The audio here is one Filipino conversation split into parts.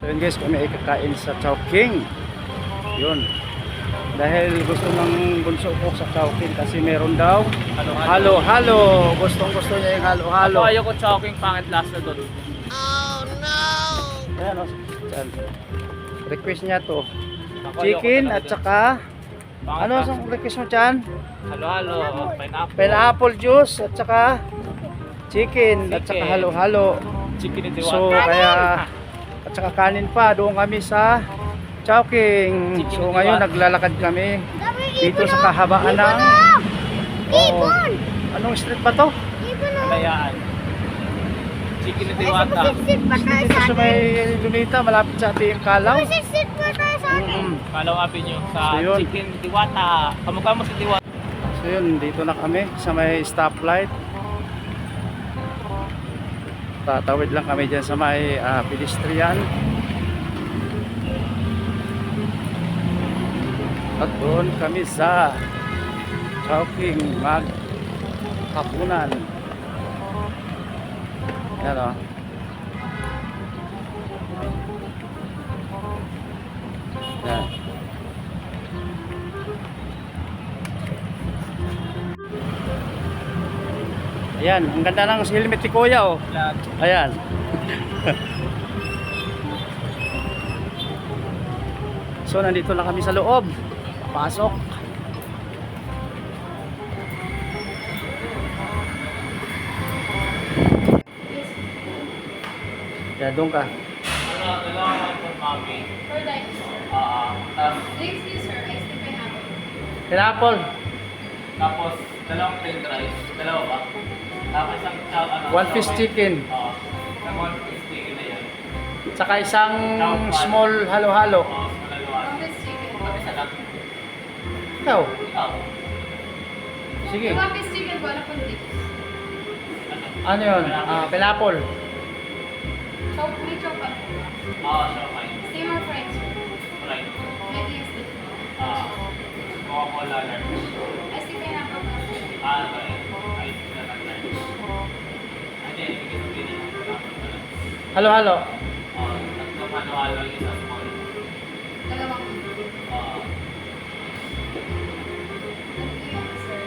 So yun guys, kami ay kakain sa Chowking. Yun. Dahil gusto ng bunso ko sa Chowking kasi meron daw halo-halo. Gustong-gusto niya yung halo-halo. Ako ayoko Chowking, pangit lasa doon. Oh no! Ayan o. Request niya to. Ako Chicken ayoko at talaga. saka ano Pangit ang request mo dyan? halo-halo, pineapple. Pineapple juice at saka chicken at saka halo-halo. Chicken ito. So kaya at saka kanin pa doon kami sa Chowking. So ngayon naglalakad kami dito sa kahabaan ng anong street ba to? Kalayaan. Chicken ito wata. Dito sa may Lunita malapit sa ating Kalaw. Kalaw Avenue sa So, yun. Chicken Diwata. Kamukha mo si Diwata. So yun, dito na kami sa may stoplight. Tatawid lang kami dyan sa may pedestrian. At doon kami sa Chowking maghapunan. Yan o. Yan. Ayan, ang ganda ng helmet ni Kuya oh. Ayan. So nandito na kami sa loob. Pasok. Ya, doon ka. Kailangan ko mami. For like, drinks please sir, ice tea pineapple. Pineapple. Tapos, dalawang plain rice. Dalawa ba? Tapos isang One piece chicken. Isang one piece chicken na yan. Saka isang small halo-halo. Malalawan. One piece chicken. Tapos isa lang. Ikaw. Ikaw. Sige. One piece chicken, wala pang drinks. Ano yun? Pineapple. Chow, may chow pa. Siya fine. Steam or fried sir? Right. Maybe yung steam. Coca-Cola large. Ice tea pineapple na. Okay. Ice na lang large. Hindi, ibigay sa pili. Halo-halo. Tatlong halo-halo yung isa small. Dalawang. Ah, Sir.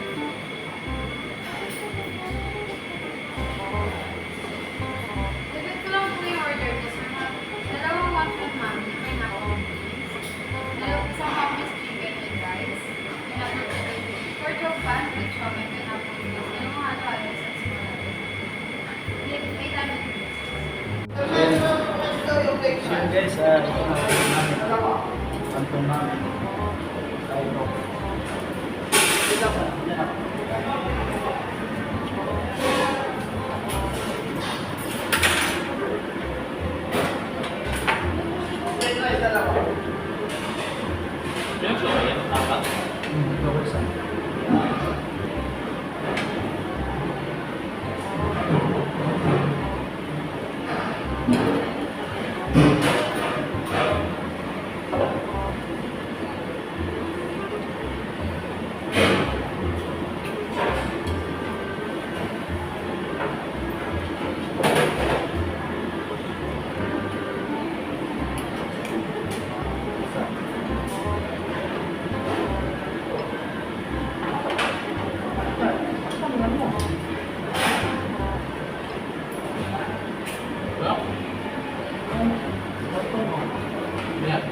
Dagdag ko lang po yung order ko sir. Dalawang one food mami, pineapple. Dalawang isang one piece chicken with rice. Another four chow pan with chow and pineapple. Dalawang halo-halo sa small. May time. So yun guys, antong namin. yun siya, yan ang tapat. Yan.